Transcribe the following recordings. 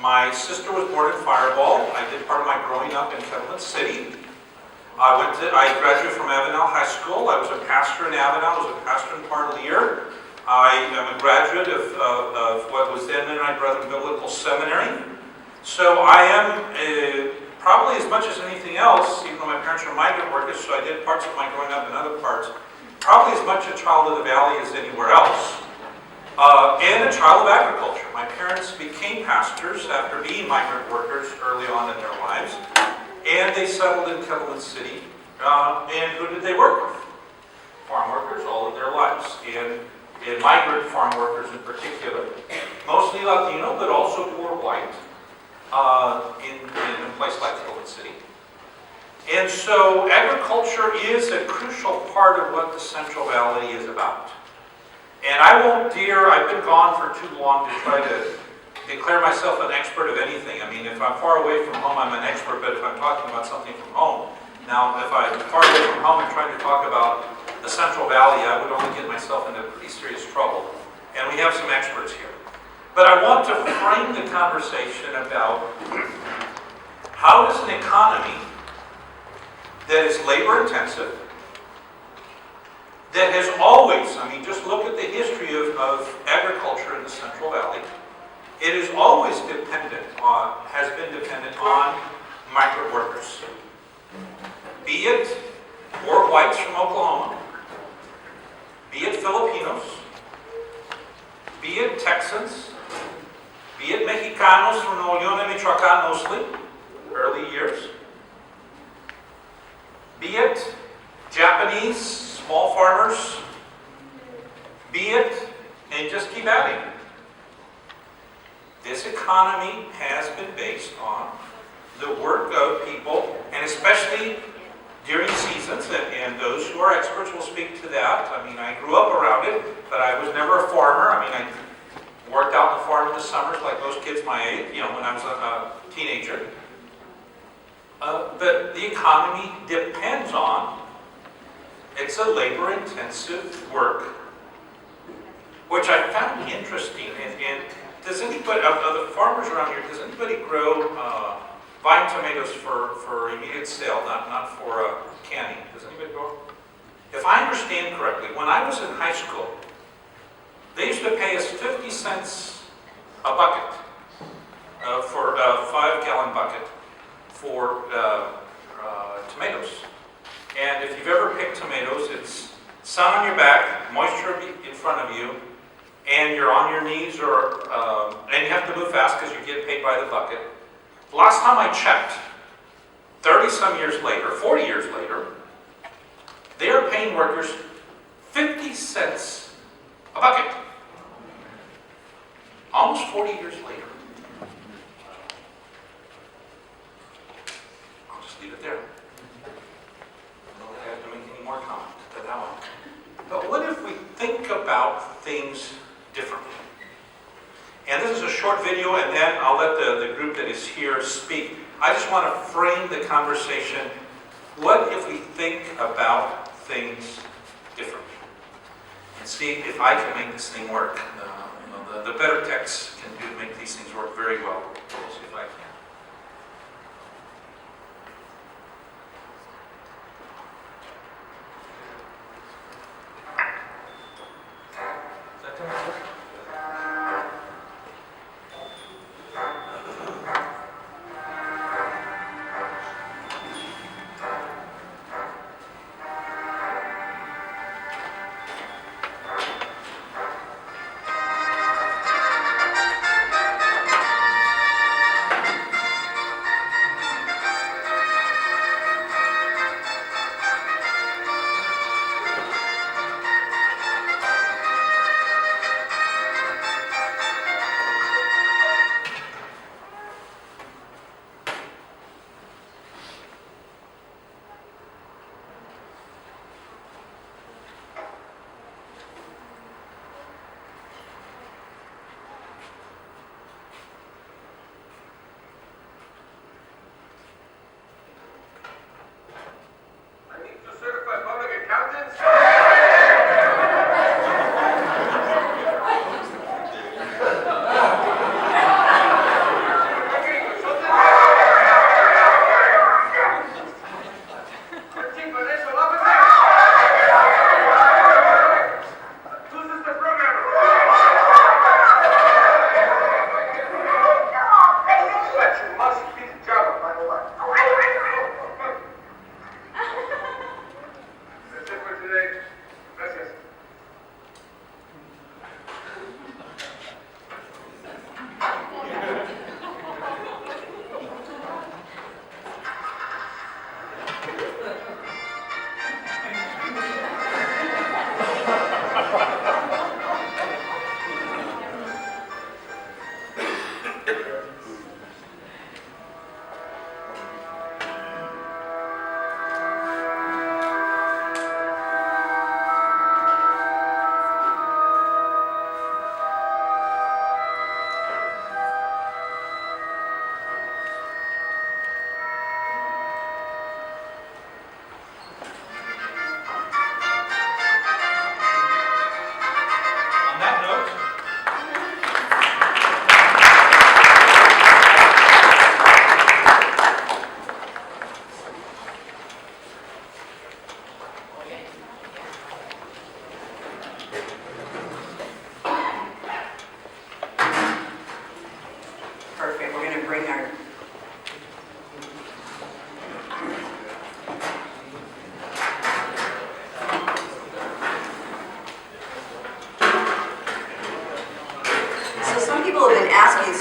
my sister was born in Fireball. I did part of my growing up in Kettleman City. I graduated from Avenel High School. I was a pastor in Avenel. I was a pastor in Parlier. I am a graduate of what was then Mennonite Brethren Biblical Seminary. So I am probably as much as anything else, even though my parents were migrant workers, so I did parts of my growing up in other parts, probably as much a child of the Valley as anywhere else. And a child of agriculture. My parents became pastors after being migrant workers early on in their lives. And they settled in Kettleman City. And who did they work with? Farm workers all of their lives. And migrant farm workers in particular. Mostly Latino, but also poor white in a place like Kettleman City. And so agriculture is a crucial part of what the Central Valley is about. And I won't dare, I've been gone for too long to try to declare myself an expert of anything. I mean, if I'm far away from home, I'm an expert, but if I'm talking about something from home, now if I'm far away from home and trying to talk about the Central Valley, I would only get myself into pretty serious trouble. And we have some experts here. But I want to frame the conversation about how does an economy that is labor intensive, that has always, I mean, just look at the history of agriculture in the Central Valley. It is always dependent on, has been dependent on migrant workers. Be it poor whites from Oklahoma, be it Filipinos, be it Texans, be it Mexicanos from Nuevo León and Michoacán mostly, early years, be it Japanese, small farmers, be it, and just keep adding. This economy has been based on the work of people, and especially during seasons, and those who are experts will speak to that. I mean, I grew up around it, but I was never a farmer. I mean, I worked out on the farm in the summers like most kids my age, you know, when I was a teenager. But the economy depends on, it's a labor-intensive work, which I found interesting. And does anybody, of the farmers around here, does anybody grow vine tomatoes for immediate sale, not for canning? Does anybody grow? If I understand correctly, when I was in high school, they used to pay us 50 cents a bucket for a 5-gallon bucket for tomatoes. And if you've ever picked tomatoes, it's sun on your back, moisture in front of you, and you're on your knees, and you have to move fast because you get paid by the bucket. Last time I checked, 30-some years later, 40 years later, they are paying workers 50 cents a bucket. Almost 40 years later. I'll just leave it there. I don't have to make any more comment to that one. But what if we think about things differently? And this is a short video, and then I'll let the group that is here speak. I just want to frame the conversation. What if we think about things differently? And see if I can make this thing work. The better texts can make these things work very well. We'll see if I can. Is that too much?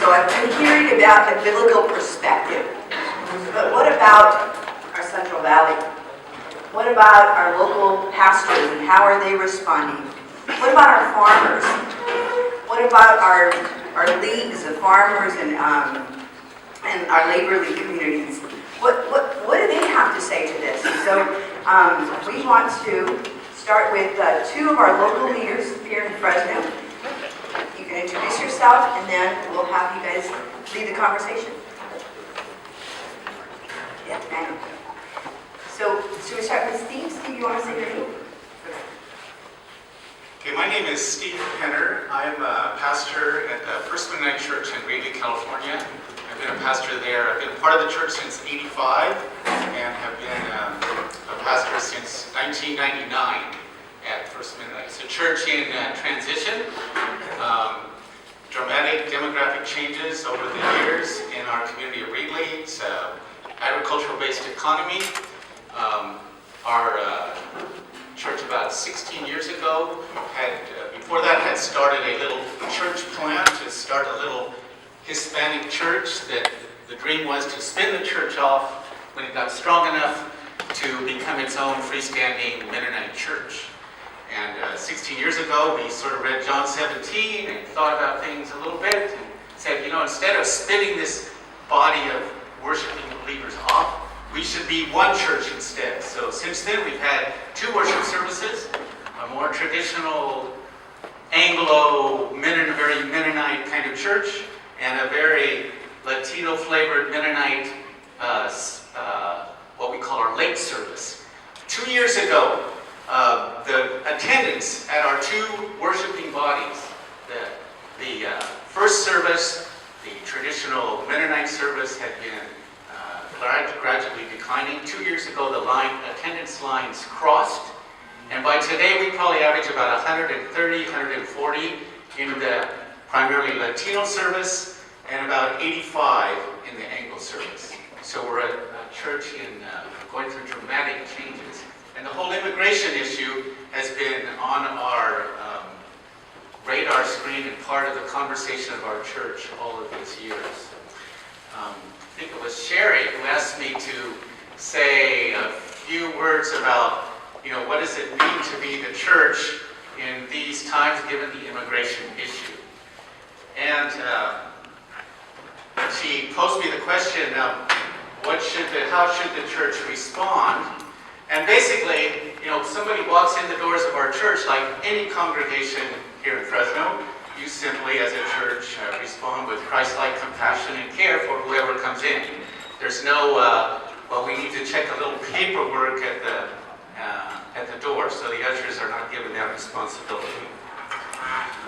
So I've been hearing about a biblical perspective, but what about our Central Valley? What about our local pastors and how are they responding? What about our farmers? What about our leagues of farmers and our labor league communities? What do they have to say to this? So we want to start with two of our local leaders here in Fresno. You can introduce yourself and then we'll have you guys lead the conversation. Yeah, man. So should we start with Steve? Steve, you want to say your name? Okay, my name is Steve Penner. I'm a pastor at the First Mennonite Church in Greeley, California. I've been a pastor there. I've been part of the church since '85 and have been a pastor since 1999 at First Mennonite. It's a church in transition. Dramatic demographic changes over the years in our community of Greeley. It's an agricultural-based economy. Our church about 16 years ago before that had started a little church plan to start a little Hispanic church that the dream was to spin the church off when it got strong enough to become its own freestanding Mennonite church. And 16 years ago, we sort of read John 17 and thought about things a little bit and said, you know, instead of spinning this body of worshiping believers off, we should be one church instead. So since then, we've had 2 worship services, a more traditional Anglo, very Mennonite kind of church, and a very Latino-flavored Mennonite, what we call our late service. 2 years ago, the attendance at our 2 worshiping bodies, the first service, the traditional Mennonite service, had been gradually declining. 2 years ago, the attendance lines crossed, and by today we probably average about 130, 140 in the primarily Latino service, and about 85 in the Anglo service. So we're a church going through dramatic changes. And the whole immigration issue has been on our radar screen and part of the conversation of our church all of these years. I think it was Sherry who asked me to say a few words about, you know, what does it mean to be the church in these times given the immigration issue. And she posed me the question of how should the church respond? And basically, you know, somebody walks in the doors of our church, like any congregation here in Fresno, you simply, as a church, respond with Christ-like compassion and care for whoever comes in. There's no, well, we need to check a little paperwork at the door, so the ushers are not given that responsibility.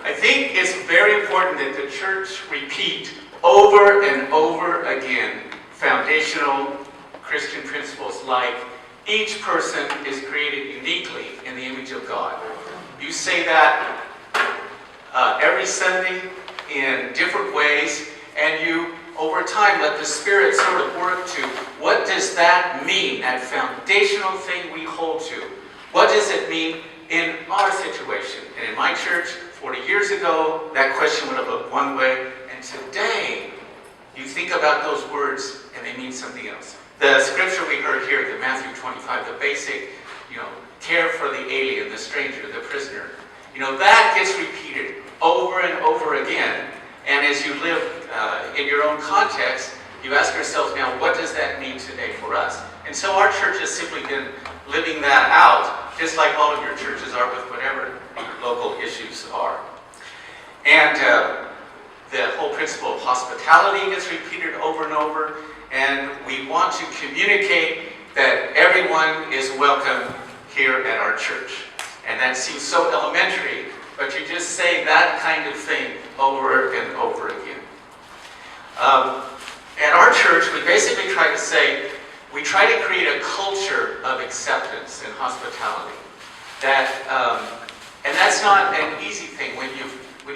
I think it's very important that the church repeat over and over again foundational Christian principles like each person is created uniquely in the image of God. You say that every Sunday in different ways, and you, over time, let the Spirit sort of work to what does that mean, that foundational thing we hold to. What does it mean in our situation? And in my church, 40 years ago, that question would have looked one way, and today, you think about those words and they mean something else. The scripture we heard here, the Matthew 25, the basic, you know, care for the alien, the stranger, the prisoner, you know, that gets repeated over and over again. And as you live in your own context, you ask yourself now, what does that mean today for us? And so our church has simply been living that out, just like all of your churches are with whatever local issues are. And the whole principle of hospitality gets repeated over and over. And we want to communicate that everyone is welcome here at our church. And that seems so elementary, but you just say that kind of thing over and over again. At our church, we basically try to create a culture of acceptance and hospitality. And that's not an easy thing when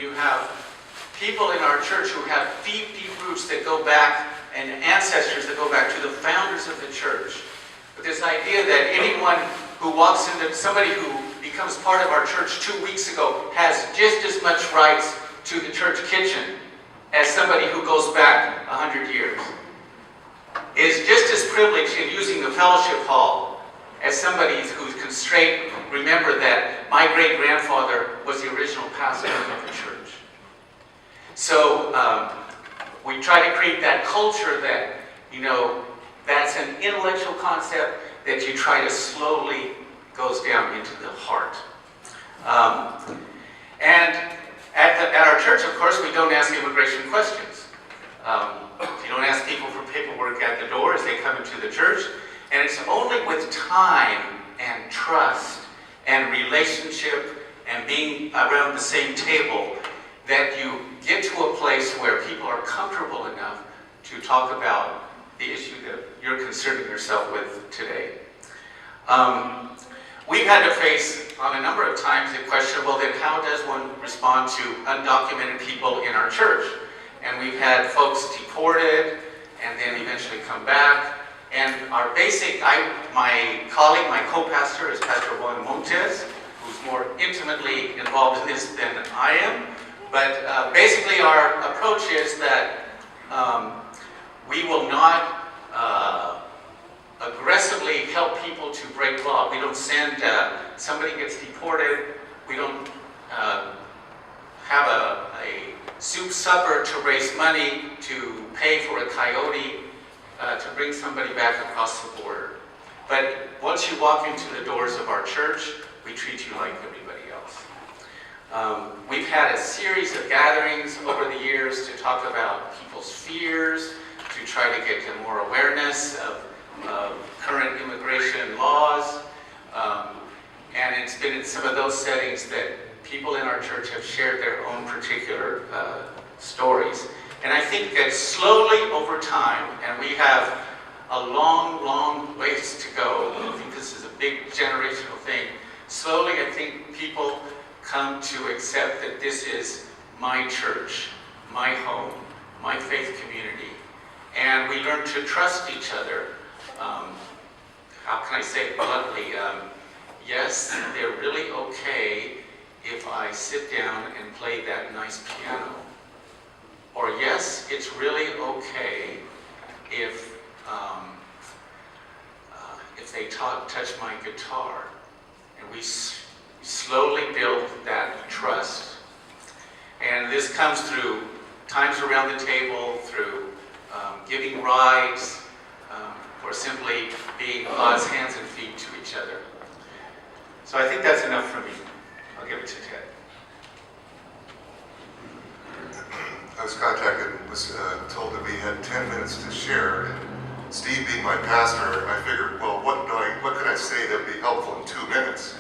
you have people in our church who have deep, deep roots that go back and ancestors that go back to the founders of the church. But this idea that anyone who walks into, somebody who becomes part of our church 2 weeks ago has just as much rights to the church kitchen as somebody who goes back 100 years, is just as privileged in using the fellowship hall as somebody who can straight remember that my great-grandfather was the original pastor of the church. So we try to create that culture that, that's an intellectual concept that you try to slowly goes down into the heart. And at our church, of course, we don't ask immigration questions. You don't ask people for paperwork at the door as they come into the church. And it's only with time and trust and relationship and being around the same table that you get to a place where people are comfortable enough to talk about the issue that you're concerning yourself with today. We've had to face on a number of times the question, well then how does one respond to undocumented people in our church? And we've had folks deported and then eventually come back. And our basic, my colleague, my co-pastor is Pastor Juan, who's more intimately involved in this than I am. But basically our approach is that we will not aggressively help people to break law. We don't send, somebody gets deported, we don't have a soup supper to raise money to pay for a coyote to bring somebody back across the border. But once you walk into the doors of our church, we treat you like everybody else. We've had a series of gatherings over the years to talk about people's fears, to try to get more awareness of current immigration laws. And it's been in some of those settings that people in our church have shared their own particular stories. And I think that slowly over time, and we have a long, long ways to go, I think this is a big generational thing, slowly I think people come to accept that this is my church, my home, my faith community. And we learn to trust each other. How can I say it bluntly? Yes, they're really okay if I sit down and play that nice piano. Or yes, it's really okay if they touch my guitar. And we slowly build that trust. And this comes through times around the table, through giving rides, or simply being God's hands and feet to each other. So I think that's enough for me. I'll give it to Ted. I was contacted and was told that we had 10 minutes to share. And Steve being my pastor, I figured, well, what could I say that would be helpful in 2 minutes?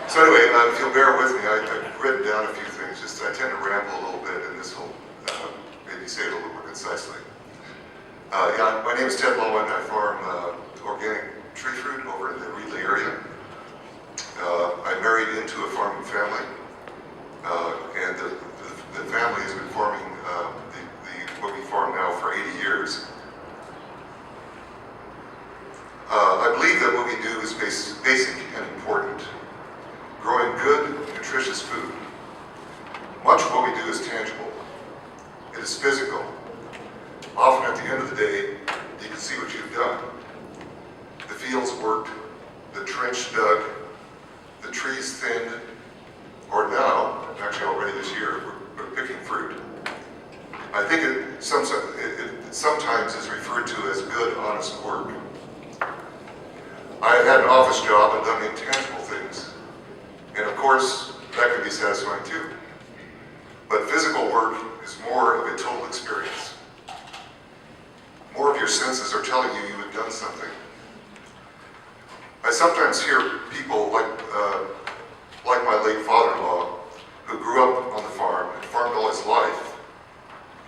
So anyway, if you'll bear with me, I've written down a few things. Just I tend to ramble a little bit, and this will maybe say it a little more concisely. My name is Ted Lowen. I farm organic tree fruit over in the Reedley area. I married into a farming family, and the family has been farming what we farm now for 80 years. I believe that what we do is basic and important. Growing good, nutritious food. Much of what we do is tangible. It is physical. Often at the end of the day, you can see what you've done. The fields worked, the trench dug, the trees thinned, or now, actually already this year, we're picking fruit. I think it sometimes is referred to as good, honest work. I have had an office job and done intangible things. And of course, that can be satisfying too. But physical work is more of a total experience. More of your senses are telling you have done something. I sometimes hear people like my late father-in-law, who grew up on the farm and farmed all his life.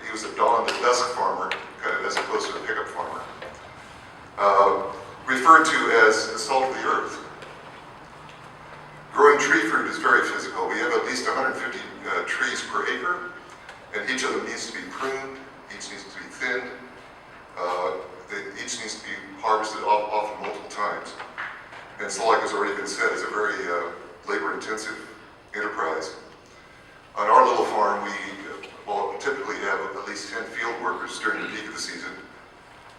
He was a dawn to dusk farmer, kind of as opposed to a pickup farmer. Referred to as the salt of the earth. Growing tree fruit is very physical. We have at least 150 trees per acre, and each of them needs to be pruned, each needs to be thinned, each needs to be harvested often multiple times. And so, like has already been said, it's a very labor-intensive enterprise. On our little farm, we will typically have at least 10 field workers during the peak of the season,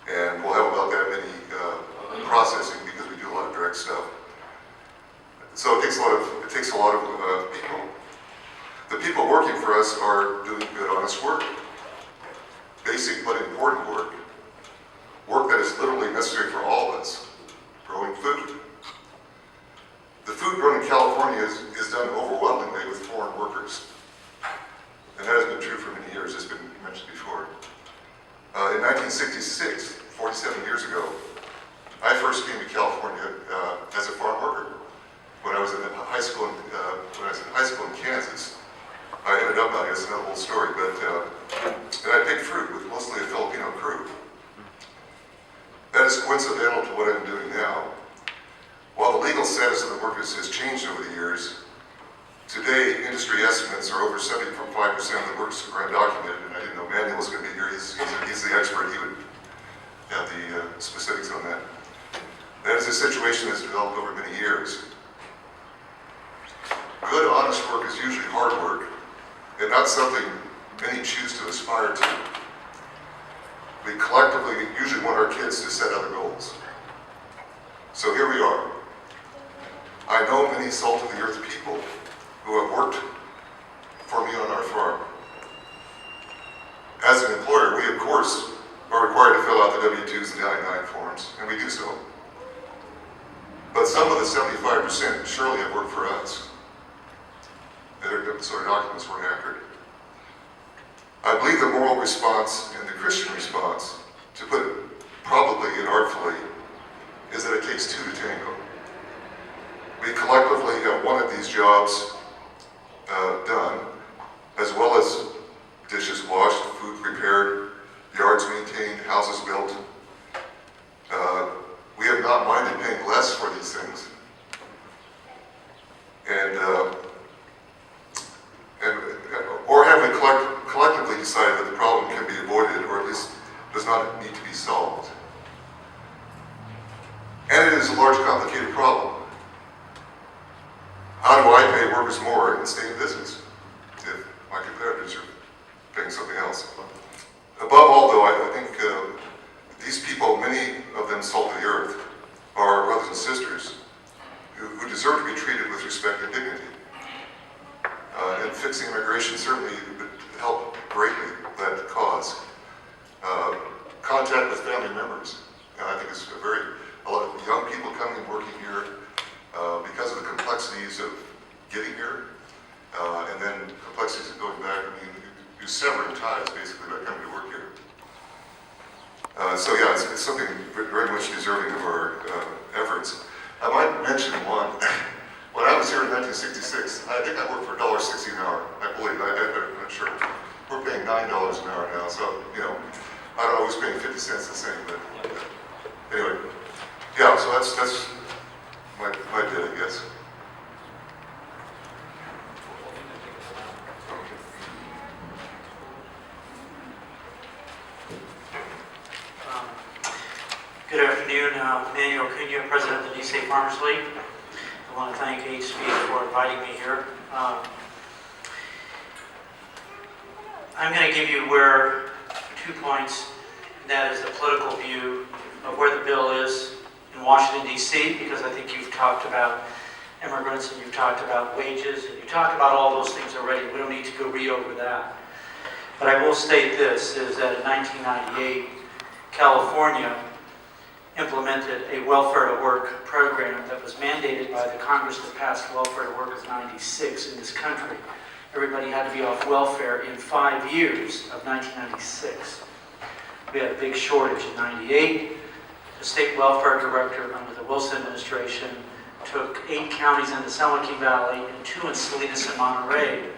and we'll have about that many processing because we do a lot of direct stuff. So it takes a lot of people. The people working for us are doing good, honest work. Basic but important work. Work that is literally necessary for all of us. Growing food. The food grown in California is done overwhelmingly with foreign workers. And that has been true for many years, as has been mentioned before. In 1966, 47 years ago, I first came to California as a farm worker. When I was in high school, in Kansas, I ended up out here. It's another whole story, but and I picked fruit with mostly a Filipino crew. That is coincidental to what I'm doing now. While the legal status of the workers has changed over the years, today industry estimates are over 75% of the workers are undocumented, and I didn't know Manuel was going to be here. He's the expert. He would have the specifics on that. That is a situation that's developed over many years. Good, honest work is usually hard work, and not something many choose to aspire to. We collectively usually want our kids to set other goals. So here we are. I know many salt-of-the-earth people who have worked for me on our farm. As an employer, we of course are required to fill out the W-2s and the I-9 forms, and we do so. But some of the 75% surely have worked for us. So our documents weren't accurate. I believe the moral response and the Christian response, to put it probably and artfully, is that it takes two to tango. We collectively have wanted these jobs done, as well as dishes washed, food prepared, yards maintained, houses built. We have not minded paying less for these things. Or have we collectively decided that the problem can be avoided, or at least does not need to be solved? And it is a large, complicated problem. How do I pay workers more and stay in business if my competitors are paying something else? Above all, though, I think these people, many of them salt of the earth, are brothers and sisters who deserve to be treated with respect and dignity. And fixing immigration certainly would help greatly that cause. Contact with family members. I think it's a lot of young people coming and working here because of the complexities of getting here, and then complexities of going back. I mean, you're severing ties basically by coming to work here. So yeah, it's something very much deserving of our efforts. I might mention one. When I was here in 1966, I think I worked for $1.60 an hour. I'm not sure. We're paying $9 an hour now, so, I don't know who's paying 50 cents the same, but anyway. Yeah, so that's my bit, I guess. Good afternoon, Manuel Cunha, President of the DC Farmers League. I want to thank HB for inviting me here. I'm going to give you 2 points, and that is the political view of where the bill is in Washington, D.C., because I think you've talked about immigrants and you've talked about wages and you've talked about all those things already. We don't need to go re-over that. But I will state this, is that in 1998, California implemented a welfare to work program that was mandated by the Congress that passed welfare to work of '96 in this country. Everybody had to be off welfare in 5 years of 1996. We had a big shortage in '98. The state welfare director under the Wilson administration took 8 counties in the San Joaquin Valley and 2 in Salinas and Monterey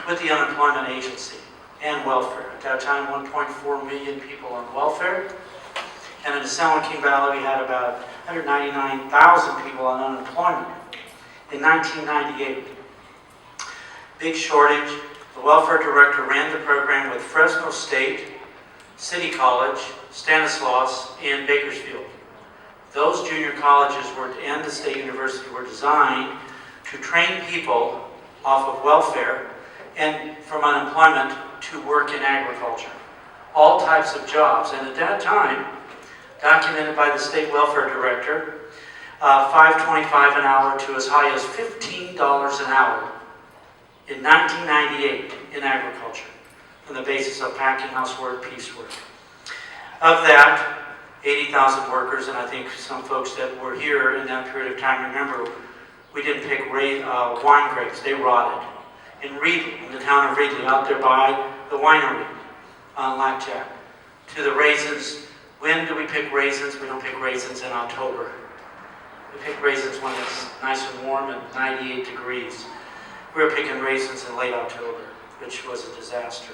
with the unemployment agency and welfare. At that time, 1.4 million people on welfare. And in the San Joaquin Valley, we had about 199,000 people on unemployment in 1998. Big shortage. The welfare director ran the program with Fresno State, City College, Stanislaus, and Bakersfield. Those junior colleges and the state university were designed to train people off of welfare and from unemployment to work in agriculture. All types of jobs. And at that time, documented by the state welfare director, $5.25 an hour to as high as $15 an hour in 1998 in agriculture, on the basis of packing house work, piecework. Of that, 80,000 workers, and I think some folks that were here in that period of time remember, we didn't pick wine grapes, they rotted. In Reedley, in the town of Reedley, out there by the winery on Blackjack, to the raisins. When do we pick raisins? We don't pick raisins in October. We pick raisins when it's nice and warm and 98 degrees. We were picking raisins in late October, which was a disaster.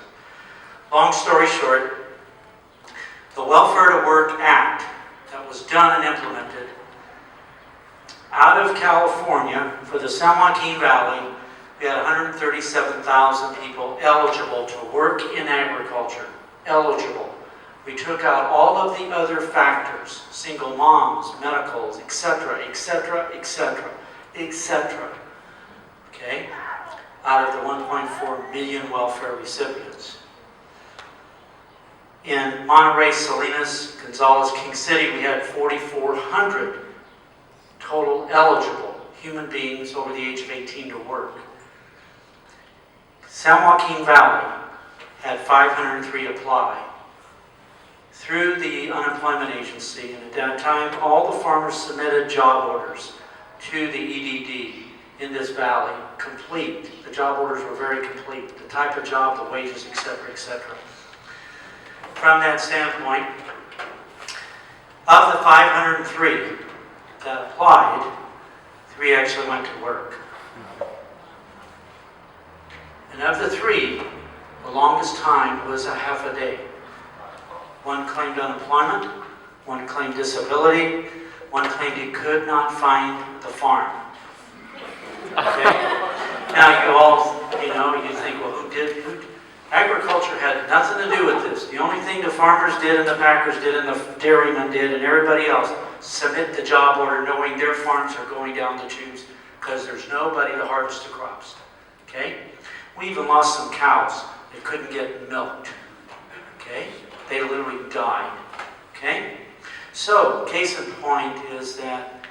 Long story short, the Welfare to Work Act that was done and implemented out of California for the San Joaquin Valley, we had 137,000 people eligible to work in agriculture. Eligible. We took out all of the other factors, single moms, medicals, etc., etc., etc., etc., okay, out of the 1.4 million welfare recipients. In Monterey, Salinas, Gonzales, King City, we had 4,400 total eligible human beings over the age of 18 to work. San Joaquin Valley had 503 apply through the unemployment agency, and at that time all the farmers submitted job orders to the EDD in this valley, complete. The job orders were very complete, the type of job, the wages, etc., etc. From that standpoint, of the 503 that applied, 3 actually went to work. And of the 3, the longest time was a half a day. One claimed unemployment, one claimed disability, one claimed he could not find the farm. Okay? Now you think, well, agriculture had nothing to do with this. The only thing the farmers did and the packers did and the dairymen did and everybody else, submit the job order knowing their farms are going down the tubes because there's nobody to harvest the crops. Okay? We even lost some cows that couldn't get milked. Okay? They literally died. Okay? So, case in point is that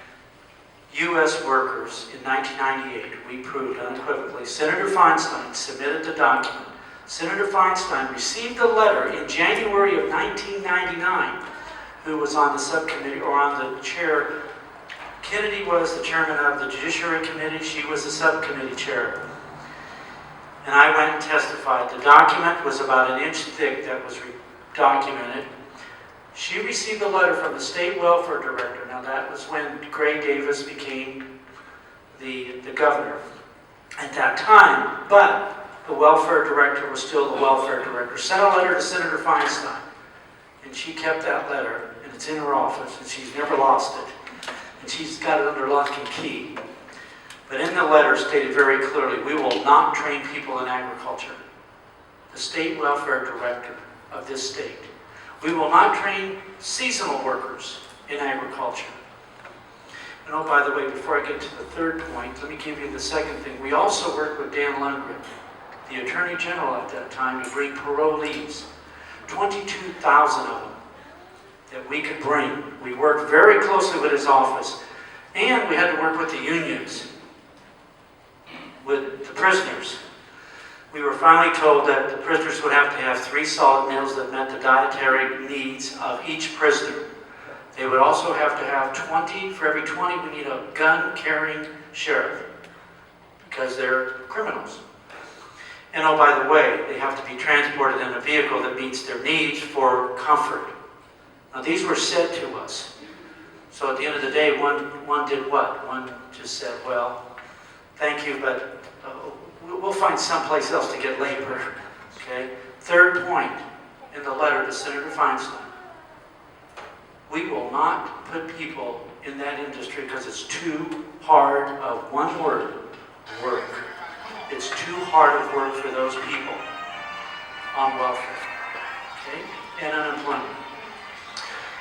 U.S. workers in 1998, we proved unequivocally, Senator Feinstein submitted the document. Senator Feinstein received the letter in January of 1999, who was on the subcommittee, or on the chair. Kennedy was the chairman of the Judiciary Committee, she was the subcommittee chair. And I went and testified. The document was about an inch thick that was documented. She received a letter from the state welfare director. Now that was when Gray Davis became the governor at that time, but the welfare director was still the welfare director. Sent a letter to Senator Feinstein, and she kept that letter, and it's in her office, and she's never lost it. And she's got it under lock and key. But in the letter stated very clearly, we will not train people in agriculture. The state welfare director of this state. We will not train seasonal workers in agriculture. And oh, by the way, before I get to the third point, let me give you the second thing. We also worked with Dan Lundgren, the Attorney General at that time, to bring parolees, 22,000 of them that we could bring. We worked very closely with his office, and we had to work with the unions, with the prisoners. We were finally told that the prisoners would have to have 3 solid meals that met the dietary needs of each prisoner. They would also have to have 20, for every 20 we need a gun-carrying sheriff, because they're criminals. And oh, by the way, they have to be transported in a vehicle that meets their needs for comfort. Now these were said to us. So at the end of the day, one did what? One just said, well, thank you, but we'll find someplace else to get labor. Okay? Third point in the letter to Senator Feinstein. We will not put people in that industry because it's too hard of one word, work. It's too hard of work for those people on welfare, okay, and unemployment.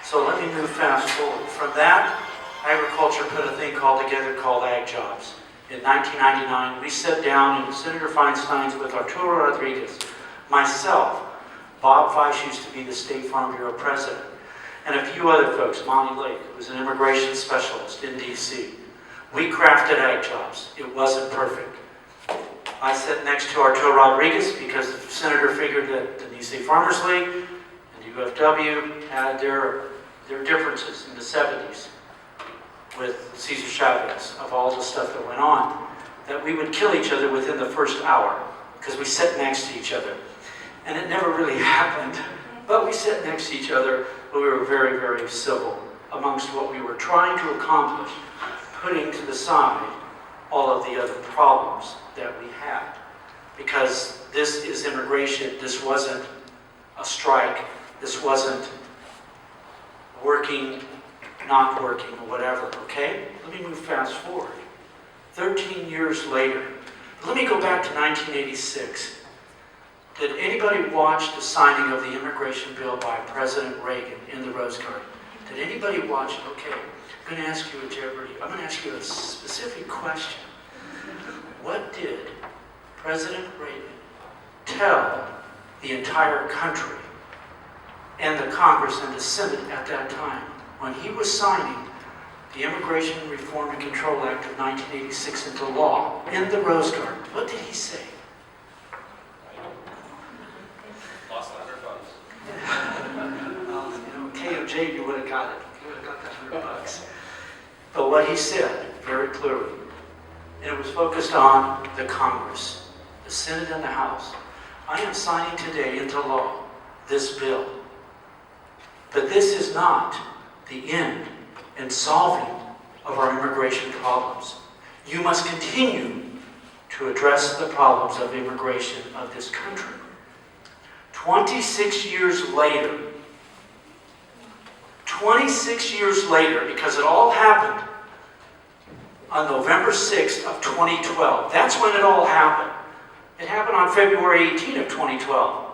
So let me move fast forward. From that, agriculture put a thing together called Ag Jobs. in 1999, we sat down in Senator Feinstein's with Arturo Rodriguez, myself, Bob Feisch used to be the State Farm Bureau president, and a few other folks, Monty Lake, who was an immigration specialist in D.C. We crafted ag jobs. It wasn't perfect. I sat next to Arturo Rodriguez because the senator figured that the D.C. Farmers League and the UFW had their differences in the 70s with Cesar Chavez, of all the stuff that went on, that we would kill each other within the first hour because we sat next to each other. And it never really happened, but we sat next to each other, but we were very, very civil amongst what we were trying to accomplish, putting to the side all of the other problems that we had. Because this is immigration, this wasn't a strike, this wasn't working, not working, or whatever, okay? Let me move fast forward. 13 years later, let me go back to 1986. Did anybody watch the signing of the immigration bill by President Reagan in the Rose Garden? Did anybody watch it? Okay, I'm going to ask you a Jeopardy. I'm going to ask you a specific question. What did President Reagan tell the entire country and the Congress and the Senate at that time when he was signing the Immigration Reform and Control Act of 1986 into law in the Rose Garden? What did he say? Lost 100 bucks. Well, KOJ, you would have got it. You would have got that $100. But what he said, very clearly, and it was focused on the Congress, the Senate and the House. I am signing today into law this bill. But this is not the end in solving of our immigration problems. You must continue to address the problems of immigration of this country. 26 years later, because it all happened on November 6th of 2012. That's when it all happened. It happened on February 18th of 2012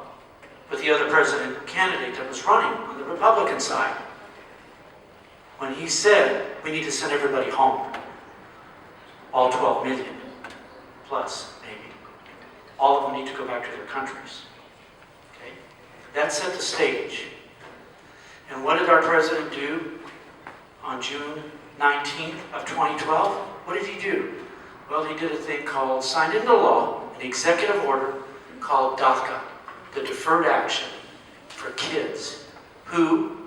with the other president candidate that was running on the Republican side. When he said, we need to send everybody home. All 12 million, plus maybe. All of them need to go back to their countries. Okay? That set the stage. And what did our president do on June 19th of 2012? What did he do? Well, he did a thing called, signed into law, an executive order called DACA, the Deferred Action for Kids. Who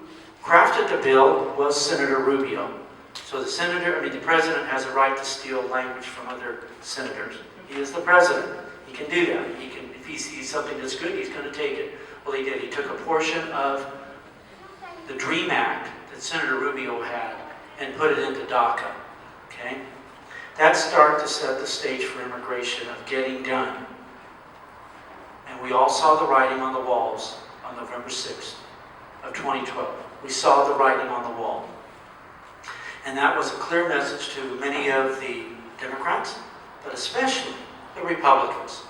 crafted the bill was Senator Rubio. So the president has a right to steal language from other senators. He is the president. He can do that. If he sees something that's good, he's going to take it. Well, he did. He took a portion of the DREAM Act that Senator Rubio had and put it into DACA. Okay? That started to set the stage for immigration of getting done. And we all saw the writing on the walls on November 6th of 2012. We saw the writing on the wall. And that was a clear message to many of the Democrats, but especially the Republicans.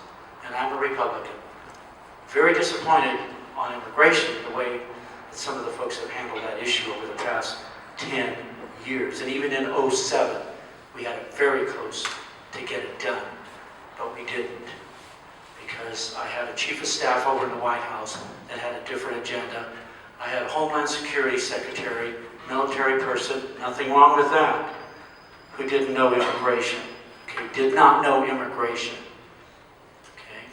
And I'm a Republican. Very disappointed on immigration, the way that some of the folks have handled that issue over the past 10 years. And even in 2007, we had it very close to get it done, but we didn't. Because I had a chief of staff over in the White House that had a different agenda. I had a Homeland Security Secretary, military person, nothing wrong with that, who didn't know immigration. Okay, did not know immigration. Okay,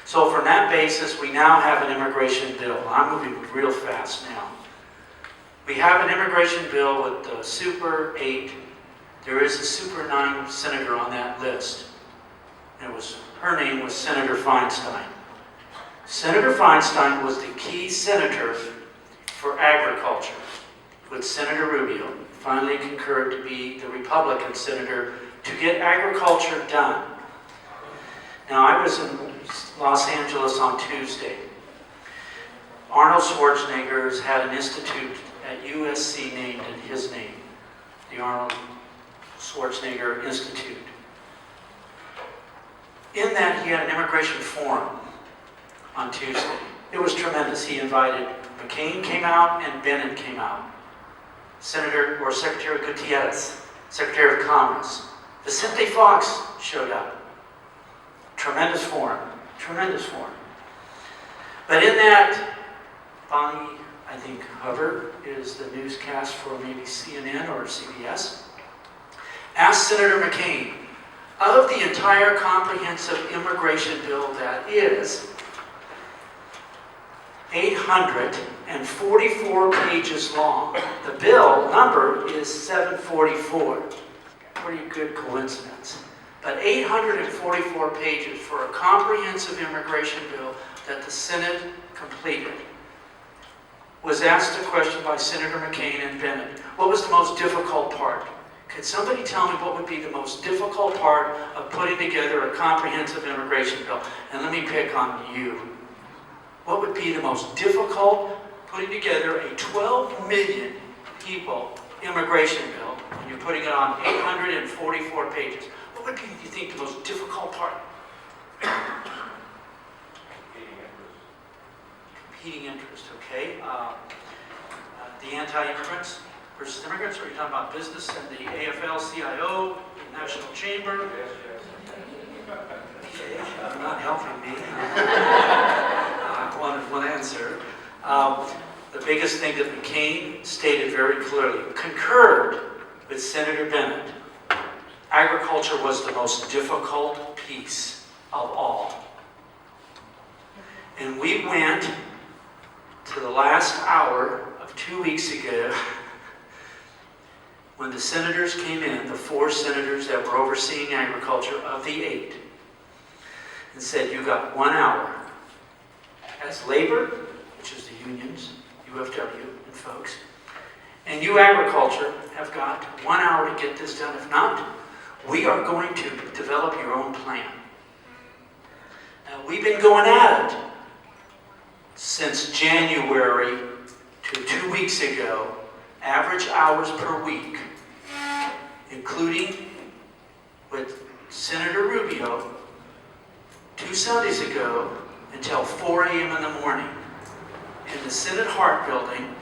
so from that basis, we now have an immigration bill. I'm moving real fast now. We have an immigration bill with the Super 8. There is a Super 9 senator on that list. Her name was Senator Feinstein. Senator Feinstein was the key senator for agriculture, with Senator Rubio finally concurred to be the Republican senator to get agriculture done. Now, I was in Los Angeles on Tuesday. Arnold Schwarzenegger's had an institute at USC named in his name, the Arnold Schwarzenegger Institute. In that, he had an immigration forum on Tuesday. It was tremendous. He invited, McCain came out and Bennett came out. Secretary Gutierrez, Secretary of Commerce, Vicente Fox showed up. Tremendous forum, tremendous forum. But in that, Bonnie, I think Hubbard is the newscast for maybe CNN or CBS, asked Senator McCain, of the entire comprehensive immigration bill that is 844 pages long. The bill number is 744. Pretty good coincidence. But 844 pages for a comprehensive immigration bill that the Senate completed. Was asked a question by Senator McCain and Bennett. What was the most difficult part? Could somebody tell me what would be the most difficult part of putting together a comprehensive immigration bill? And let me pick on you. What would be the most difficult putting together a 12 million people immigration bill when you're putting it on 844 pages? What would be, do you think, the most difficult part? Competing interest, okay? The anti-immigrants versus immigrants, or are you talking about business and the AFL-CIO, the National Chamber? Okay, you're not helping me. One answer. The biggest thing that McCain stated very clearly, concurred with Senator Bennett, agriculture was the most difficult piece of all. And we went to the last hour of 2 weeks ago when the senators came in, the 4 senators that were overseeing agriculture of the 8, and said, you got 1 hour. As labor, which is the unions, UFW and folks, and you agriculture have got 1 hour to get this done. If not, we are going to develop your own plan. Now, we've been going at it since January to 2 weeks ago, average hours per week, including with Senator Rubio 2 Sundays ago until 4 a.m. in the morning in the Senate Hart Building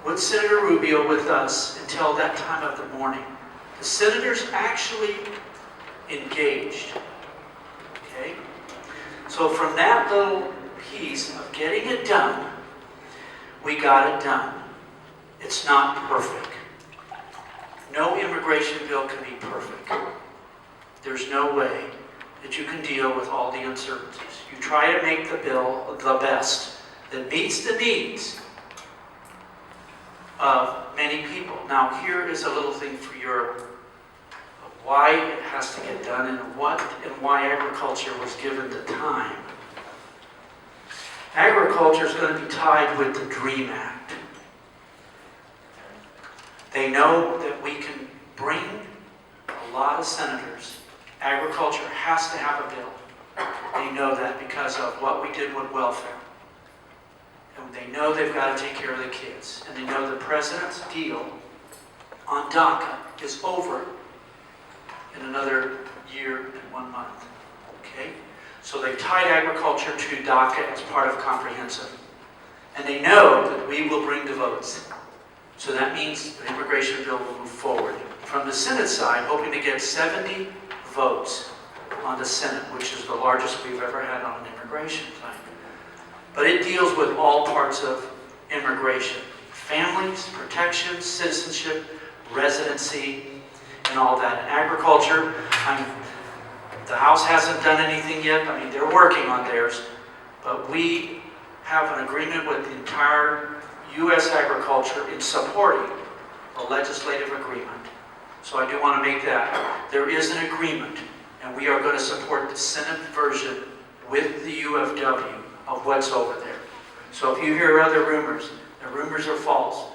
with Senator Rubio with us until that time of the morning. The senators actually engaged. Okay? So from that little piece of getting it done, we got it done. It's not perfect. No immigration bill can be perfect. There's no way that you can deal with all the uncertainties. You try to make the bill the best that meets the needs of many people. Now, here is a little thing for your why it has to get done and why agriculture was given the time. Agriculture is going to be tied with the DREAM Act. They know that we can bring a lot of senators. Agriculture has to have a bill. They know that because of what we did with welfare. And they know they've got to take care of the kids. And they know the president's deal on DACA is over in another year and 1 month. Okay? So they've tied agriculture to DACA as part of comprehensive. And they know that we will bring the votes. So that means the immigration bill will move forward. From the Senate side, hoping to get 70 votes on the Senate, which is the largest we've ever had on an immigration plan. But it deals with all parts of immigration. Families, protection, citizenship, residency, and all that. And agriculture, the House hasn't done anything yet. I mean, they're working on theirs. But we have an agreement with the entire U.S. agriculture in supporting a legislative agreement. So I do want to make that. There is an agreement, and we are going to support the Senate version with the UFW of what's over there. So if you hear other rumors, the rumors are false,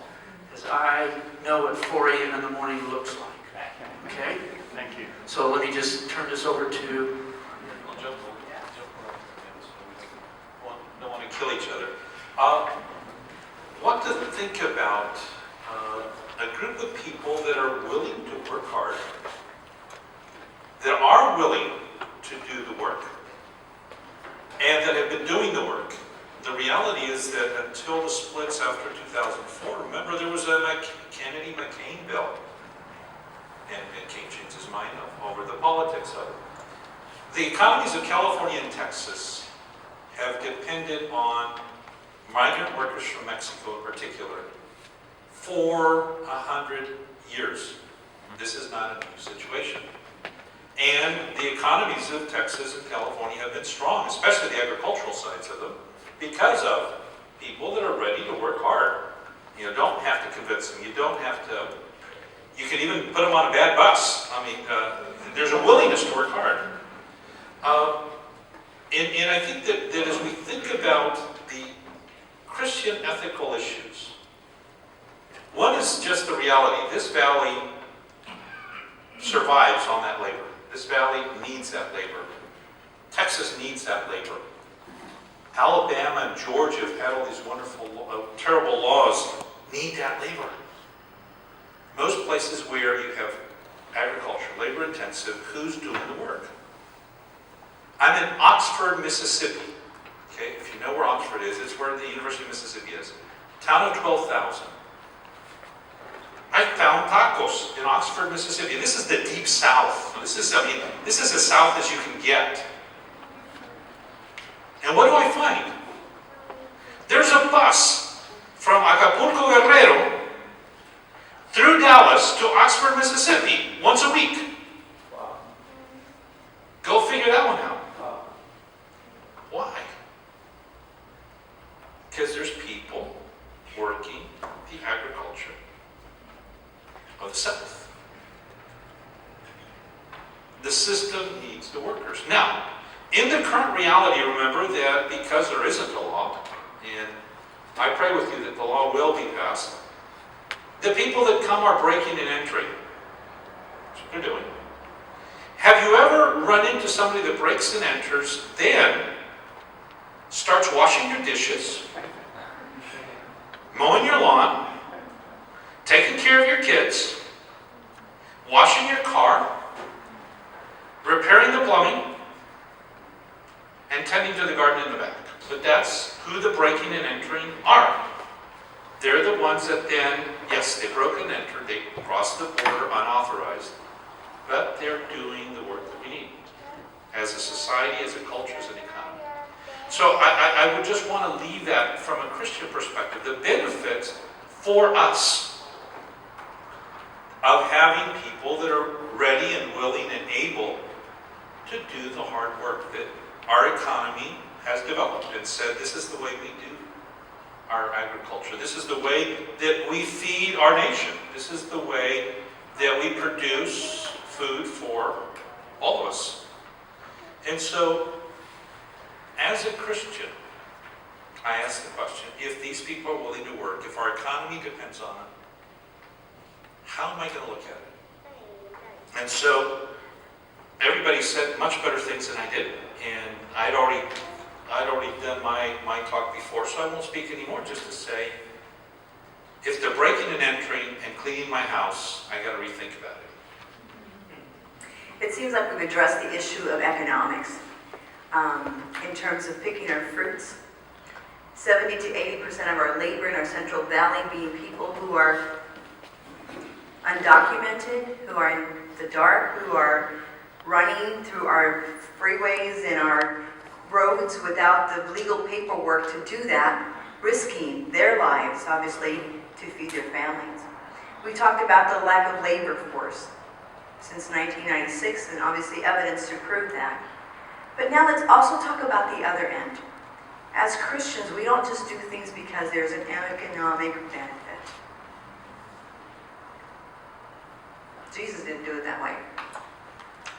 because I know what 4 a.m. in the morning looks like. Okay? Thank you. So let me just turn this over to... Don't want to kill each other. What to think about a group of people that are willing to work hard, that are willing to do the work, and that have been doing the work. The reality is that until the splits after 2004, remember there was a Kennedy-McCain bill. and can't change his mind over the politics of it. The economies of California and Texas have depended on migrant workers from Mexico in particular for 100 years. This is not a new situation. And the economies of Texas and California have been strong, especially the agricultural sides of them, because of people that are ready to work hard. You don't have to convince them. You don't have to, you can even put them on a bad bus. I mean, there's a willingness to work hard. And I think that as we think about the Christian ethical issues, one is just the reality. This valley survives on that labor. This valley needs that labor. Texas needs that labor. Alabama and Georgia have had all these wonderful, terrible laws, need that labor. Most places where you have agriculture, labor intensive, who's doing the work? I'm in Oxford, Mississippi. Okay, if you know where Oxford is, it's where the University of Mississippi is. Town of 12,000. I found tacos in Oxford, Mississippi. This is the deep south. This is as south as you can get. And what do I find? There's a bus from Acapulco, Guerrero, through Dallas to Oxford, Mississippi, once a week. Wow. Go figure that one out. Wow. Why? Because there's people working the agriculture of the South. The system needs the workers. Now, in the current reality, remember that because there isn't a law, and I pray with you that the law will be passed, the people that come are breaking and entering. That's what they're doing. Have you ever run into somebody that breaks and enters, then starts washing your dishes, mowing your lawn, taking care of your kids, washing your car, repairing the plumbing, and tending to the garden in the back? But that's who the breaking and entering are. They're the ones that then, yes, they broke and entered, they crossed the border unauthorized, but they're doing the work that we need as a society, as a culture, as an economy. So I would just want to leave that from a Christian perspective, the benefits for us of having people that are ready and willing and able to do the hard work that our economy has developed and said, this is the way we do our agriculture. This is the way that we feed our nation. This is the way that we produce food for all of us. And so, as a Christian, I ask the question, if these people are willing to work, if our economy depends on it, how am I going to look at it? And so, everybody said much better things than I did, and I'd already done my talk before, so I won't speak anymore, just to say, if they're breaking and entering and cleaning my house, I got to rethink about it. It seems like we've addressed the issue of economics in terms of picking our fruits. 70 to 80% of our labor in our Central Valley being people who are undocumented, who are in the dark, who are running through our freeways and our roads without the legal paperwork to do that, risking their lives, obviously, to feed their families. We talked about the lack of labor force since 1996, and obviously evidence to prove that. But now let's also talk about the other end. As Christians, we don't just do things because there's an economic benefit. Jesus didn't do it that way.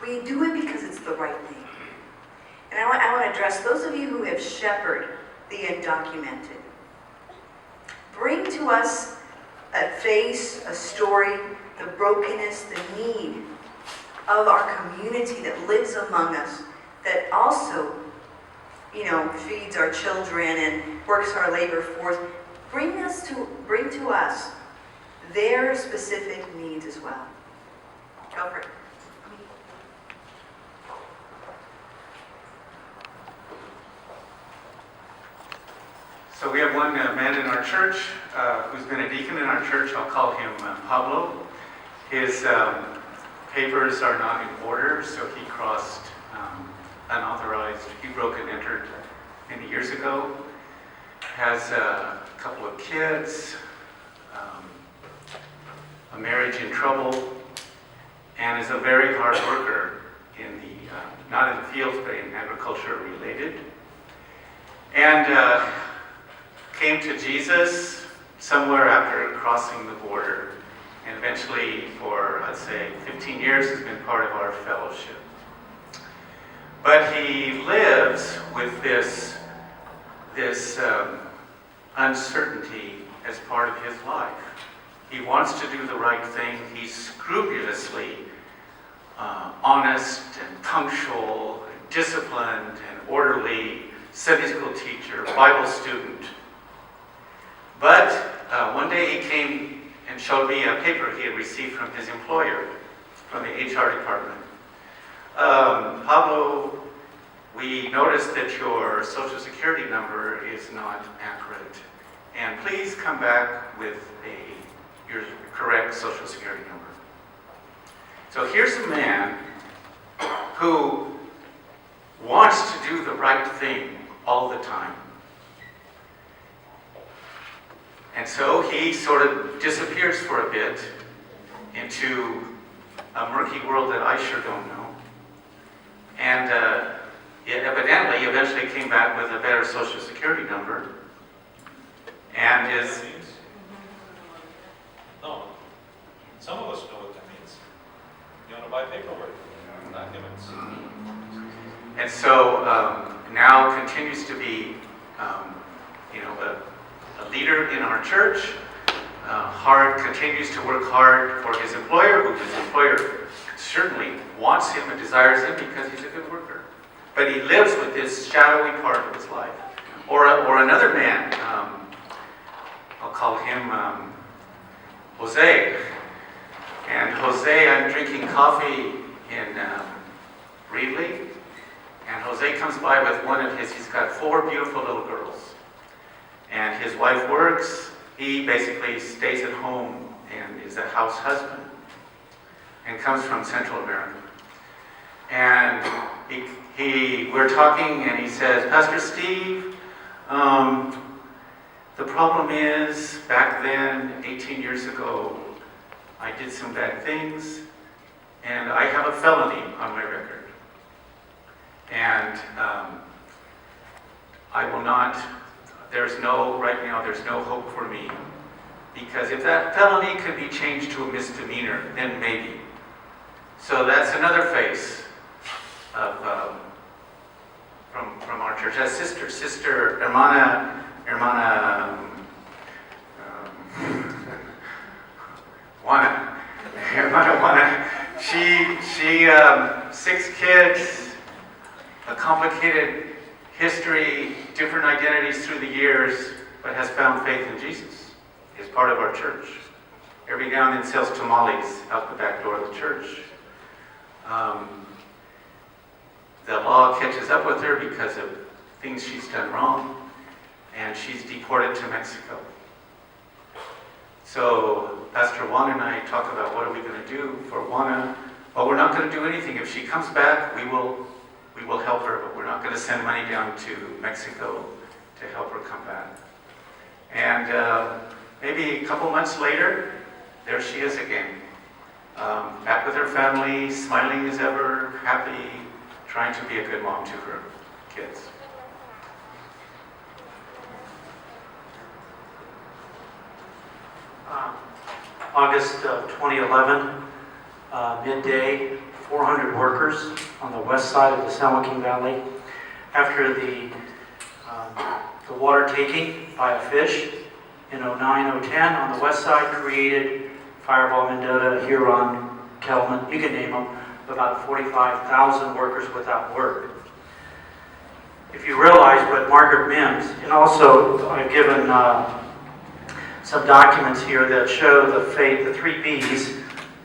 We do it because it's the right thing. And I want to address those of you who have shepherded the undocumented. Bring to us a face, a story, the brokenness, the need of our community that lives among us, that also, feeds our children and works our labor force. Bring to us their specific needs as well. Go for it. So we have one man in our church who's been a deacon in our church. I'll call him Pablo. His papers are not in order, so he crossed unauthorized. He broke and entered many years ago. Has a couple of kids, a marriage in trouble, and is a very hard worker in the, not in the fields, but in agriculture related. And came to Jesus somewhere after crossing the border, and eventually for, I'd say, 15 years has been part of our fellowship. But he lives with this uncertainty as part of his life. He wants to do the right thing. He's scrupulously honest and punctual, and disciplined and orderly, Sunday school teacher, Bible student. But one day he came and showed me a paper he had received from his employer, from the HR department. Pablo, we noticed that your social security number is not accurate, and please come back with your correct social security number. So here's a man who wants to do the right thing all the time. And so he sort of disappears for a bit into a murky world that I sure don't know. And evidently, eventually came back with a better social security number. And is... No. Some of us know what that means. You want to buy paperwork, documents. And so now continues to be, a leader in our church. Continues to work hard for his employer, who his employer certainly wants him and desires him because he's a good worker. But he lives with this shadowy part of his life. Or another man, I'll call him Jose. And Jose, I'm drinking coffee in Reedley. And Jose comes by with one of he's got 4 beautiful little girls. And his wife works. He basically stays at home and is a house husband and comes from Central America. And we're talking and he says, Pastor Steve, the problem is back then, 18 years ago, I did some bad things and I have a felony on my record. And I will not, right now there's no hope for me. Because if that felony could be changed to a misdemeanor, then maybe. So that's another face of, from our church. As sister, hermana, Juan, hermana Juana. She 6 kids, a complicated history, different identities through the years, but has found faith in Jesus. Is part of our church. Every now and then sells tamales out the back door of the church. The law catches up with her because of things she's done wrong, and she's deported to Mexico. So Pastor Juan and I talk about what are we going to do for Juana. Well, we're not going to do anything. If she comes back, we will help her, but we're not going to send money down to Mexico to help her come back. And maybe a couple months later, there she is again. Back with her family, smiling as ever, happy, trying to be a good mom to her kids. August of 2011, midday, 400 workers on the west side of the San Joaquin Valley. After the water taking by a fish in 09, 010 on the west side created Fireball, Mendota, Huron, Kelman, you can name them, about 45,000 workers without work. If you realize what Margaret Mims, and also I've given some documents here that show the fate, the 3 B's,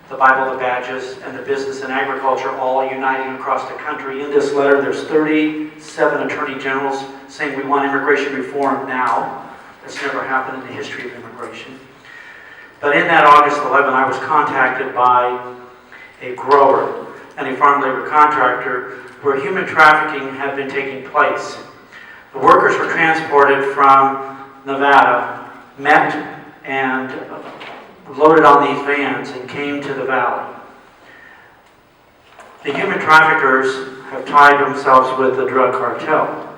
the Bible, the badges, and the business and agriculture all uniting across the country. In this letter, there's 37 attorney generals saying we want immigration reform now. That's never happened in the history of immigration. But in that August 11, I was contacted by a grower, and a farm labor contractor where human trafficking had been taking place. The workers were transported from Nevada, met and loaded on these vans and came to the valley. The human traffickers have tied themselves with the drug cartel.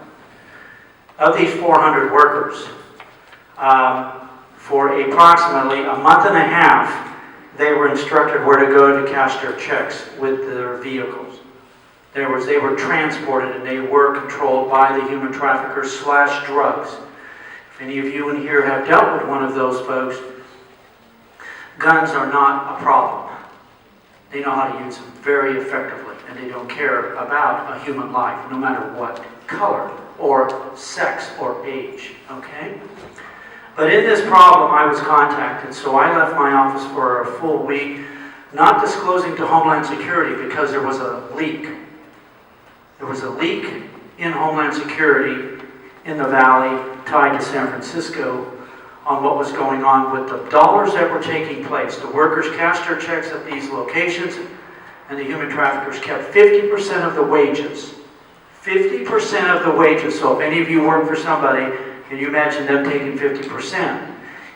Of these 400 workers, for approximately a month and a half, they were instructed where to go to cash their checks with their vehicles. They were transported and they were controlled by the human traffickers / drugs. If any of you in here have dealt with one of those folks, guns are not a problem. They know how to use them very effectively, and they don't care about a human life, no matter what color or sex or age, okay? But in this problem, I was contacted, so I left my office for a full week, not disclosing to Homeland Security because there was a leak. There was a leak in Homeland Security in the valley tied to San Francisco on what was going on with the dollars that were taking place. The workers cashed their checks at these locations, and the human traffickers kept 50% of the wages. 50% of the wages. So if any of you work for somebody, can you imagine them taking 50%?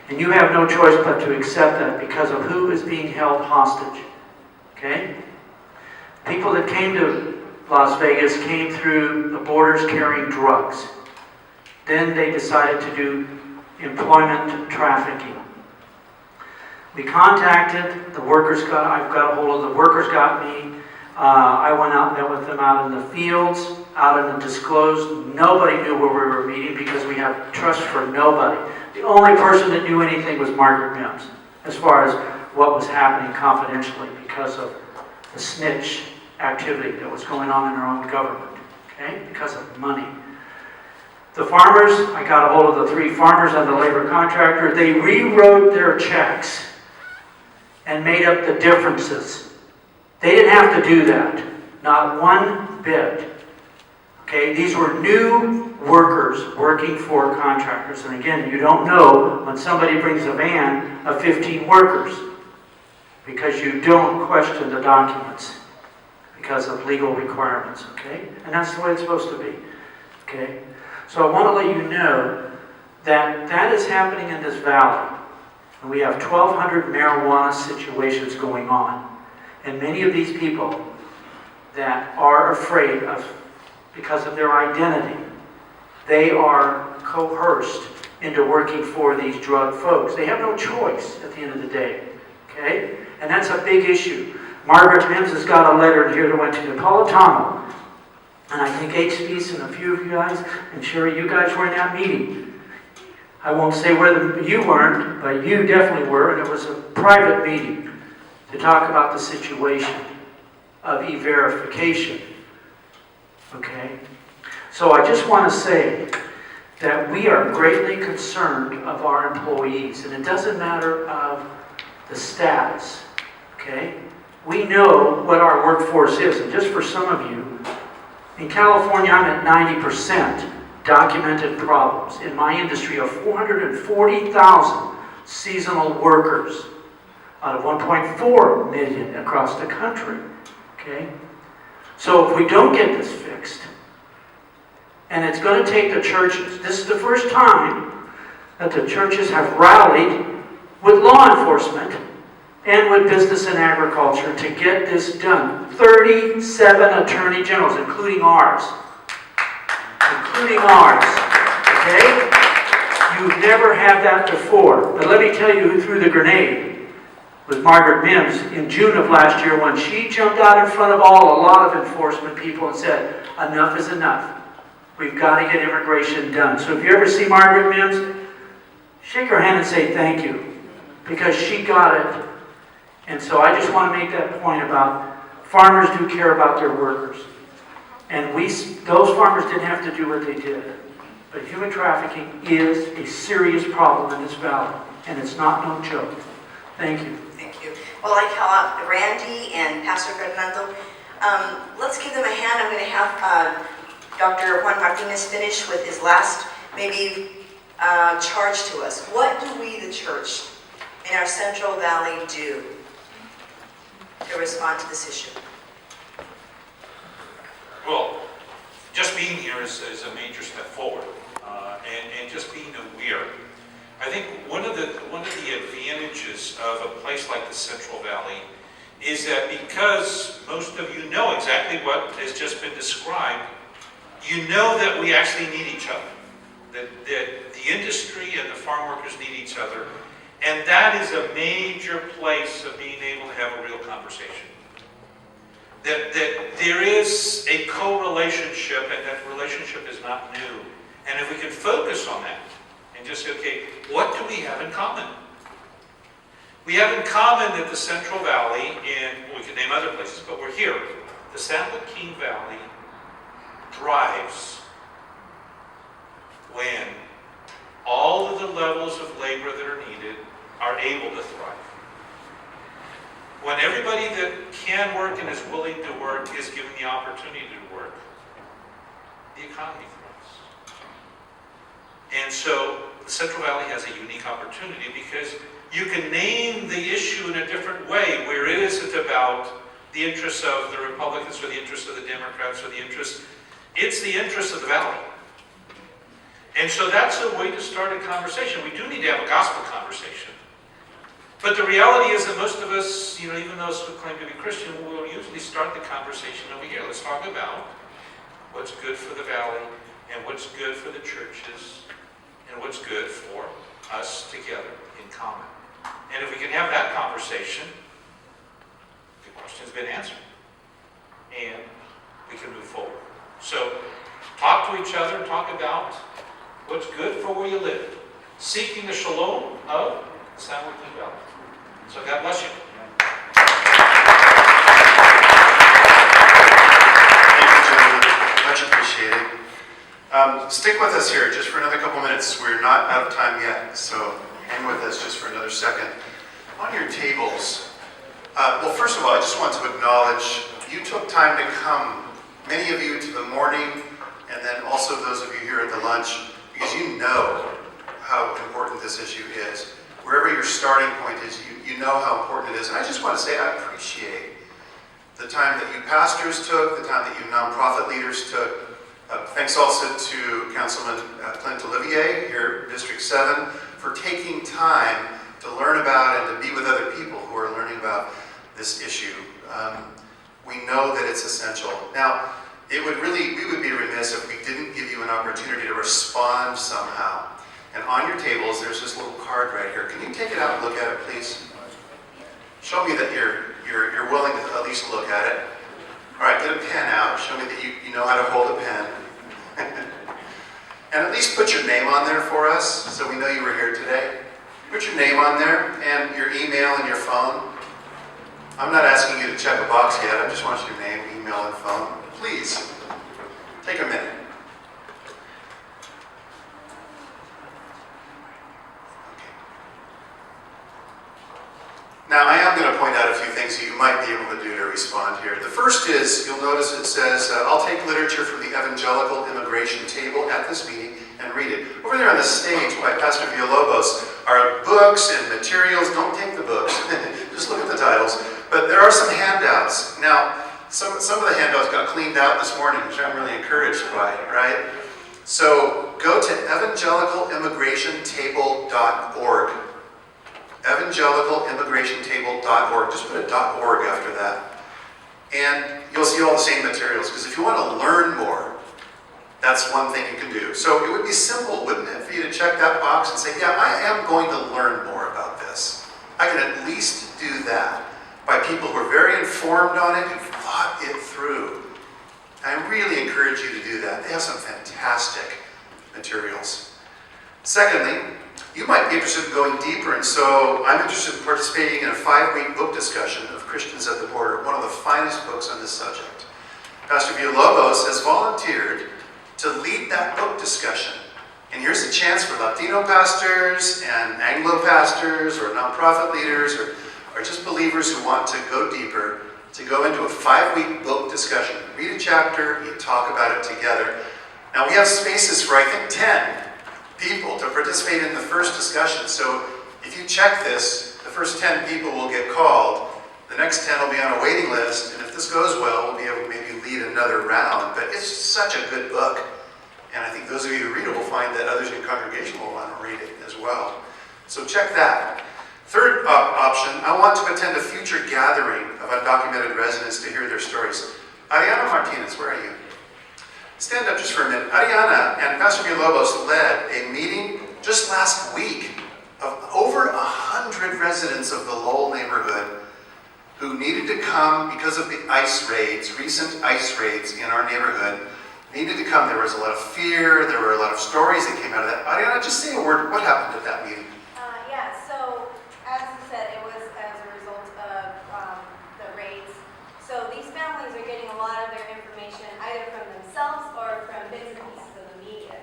And you have no choice but to accept that because of who is being held hostage. Okay? People that came to Las Vegas came through the borders carrying drugs. Then they decided to do employment trafficking. We contacted the workers. I've got a hold of the workers. Got me. I went out and met with them out in the fields, out in the disclosed. Nobody knew where we were meeting because we have trust for nobody. The only person that knew anything was Margaret Mims, as far as what was happening confidentially because of the snitch activity that was going on in our own government, okay? Because of money. The farmers, I got a hold of the 3 farmers and the labor contractor. They rewrote their checks and made up the differences. They didn't have to do that, not one bit. Okay, these were new workers working for contractors. And again, you don't know when somebody brings a van of 15 workers because you don't question the documents because of legal requirements, okay? And that's the way it's supposed to be, okay? So I want to let you know that that is happening in this valley. And we have 1,200 marijuana situations going on. And many of these people that are afraid of, because of their identity, they are coerced into working for these drug folks. They have no choice at the end of the day, okay? And that's a big issue. Margaret Mims has got a letter here that went to Napolitano. And I think H. Speece and a few of you guys, and Sherry, you guys were in that meeting. I won't say whether you weren't, but you definitely were, and it was a private meeting to talk about the situation of e-verification. Okay? So I just want to say that we are greatly concerned of our employees, and it doesn't matter of the status. Okay? We know what our workforce is, and just for some of you, in California, I'm at 90% documented problems. In my industry of 440,000 seasonal workers out of 1.4 million across the country. Okay? So if we don't get this fixed, and it's going to take the churches, this is the first time that the churches have rallied with law enforcement and with business and agriculture to get this done. 37 attorney generals, including ours. Including ours. Okay? You've never had that before. But let me tell you who threw the grenade was Margaret Mims in June of last year when she jumped out in front of a lot of enforcement people and said, enough is enough. We've got to get immigration done. So if you ever see Margaret Mims, shake her hand and say thank you. Because she got it. And so I just want to make that point about farmers do care about their workers. And those farmers didn't have to do what they did. But human trafficking is a serious problem in this valley. And it's not no joke. Thank you. Thank you. Well, I call out Randy and Pastor Fernando. Let's give them a hand. I'm going to have Dr. Juan Martinez finish with his last, maybe, charge to us. What do we, the church, in our Central Valley do? to respond to this issue? Well, just being here is a major step forward, and just being aware. I think one of the advantages of a place like the Central Valley is that because most of you know exactly what has just been described, you know that we actually need each other. That the industry and the farm workers need each other. And that is a major place of being able to have a real conversation. That there is a co-relationship, and that relationship is not new. And if we can focus on that and just say, okay, what do we have in common? We have in common that the Central Valley, and we can name other places, but we're here. The San Joaquin Valley thrives when all of the levels of labor that are needed are able to thrive. When everybody that can work and is willing to work is given the opportunity to work, the economy thrives. And so the Central Valley has a unique opportunity because you can name the issue in a different way, where it isn't about the interests of the Republicans or the interests of the Democrats or the interests, it's the interests of the Valley. And so that's a way to start a conversation. We do need to have a gospel conversation. But the reality is that most of us, even those who claim to be Christian, will usually start the conversation over here. Let's talk about what's good for the Valley and what's good for the churches and what's good for us together in common. And if we can have that conversation, the question's been answered. And we can move forward. So talk to each other, talk about what's good for where you live. Seeking the shalom of the San Joaquin Valley. So God bless you. Thank you, gentlemen. Much appreciated. Stick with us here just for another couple minutes. We're not out of time yet, so hang with us just for another second. On your tables, well, first of all, I just want to acknowledge you took time to come, many of you to the morning, and then also those of you here at the lunch, because you know how important this issue is. Wherever your starting point is, you know how important it is. And I just want to say I appreciate the time that you pastors took, the time that you nonprofit leaders took. Thanks also to Councilman Clint Olivier, here District 7, for taking time to learn about and to be with other people who are learning about this issue. We know that it's essential. Now, we would be remiss if we didn't give you an opportunity to respond somehow. And on your tables, there's this little card right here. Can you take it out and look at it, please? Show me that you're willing to at least look at it. All right, get a pen out. Show me that you know how to hold a pen. And at least put your name on there for us, so we know you were here today. Put your name on there, and your email and your phone. I'm not asking you to check a box yet. I just want your name, email, and phone. Please, take a minute. Now, I am going to point out a few things that you might be able to do to respond here. The first is, you'll notice it says, I'll take literature from the evangelical immigration table at this meeting and read it. Over there on the stage by Pastor Villalobos are books and materials. Don't take the books, just look at the titles. But there are some handouts. Now, some of the handouts got cleaned out this morning, which I'm really encouraged by, right? So go to evangelicalimmigrationtable.org. evangelicalimmigrationtable.org. Just put a .org after that. And you'll see all the same materials, because if you want to learn more, that's one thing you can do. So it would be simple, wouldn't it, for you to check that box and say, yeah, I am going to learn more about this. I can at least do that by people who are very informed on it, who've thought it through. I really encourage you to do that. They have some fantastic materials. Secondly, you might be interested in going deeper, and so I'm interested in participating in a 5-week book discussion of Christians at the Border, one of the finest books on this subject. Pastor Villalobos has volunteered to lead that book discussion. And here's a chance for Latino pastors and Anglo pastors or nonprofit leaders or just believers who want to go deeper, to go into a 5-week book discussion. Read a chapter, you talk about it together. Now we have spaces for, I think, 10 people to participate in the first discussion. So if you check this, the first 10 people will get called, The next 10 will be on a waiting list, and if this goes well, we'll be able to maybe lead another round. But it's such a good book, and I think those of you who read it will find that others in your congregation will want to read it as well. So check that. Third option, I want to attend a future gathering of undocumented residents to hear their stories. Ariana Martinez, where are you? Stand up just for a minute. Ariana and Pastor Villalobos led a meeting just last week of over 100 residents of the Lowell neighborhood who needed to come because of the ICE raids, recent ICE raids in our neighborhood, needed to come. There was a lot of fear, there were a lot of stories that came out of that. Ariana, just say a word. What happened at that meeting? Yeah, so as you said, it was as a result of the raids. So these families are getting a lot of their information either from themselves or from bits and pieces of the media.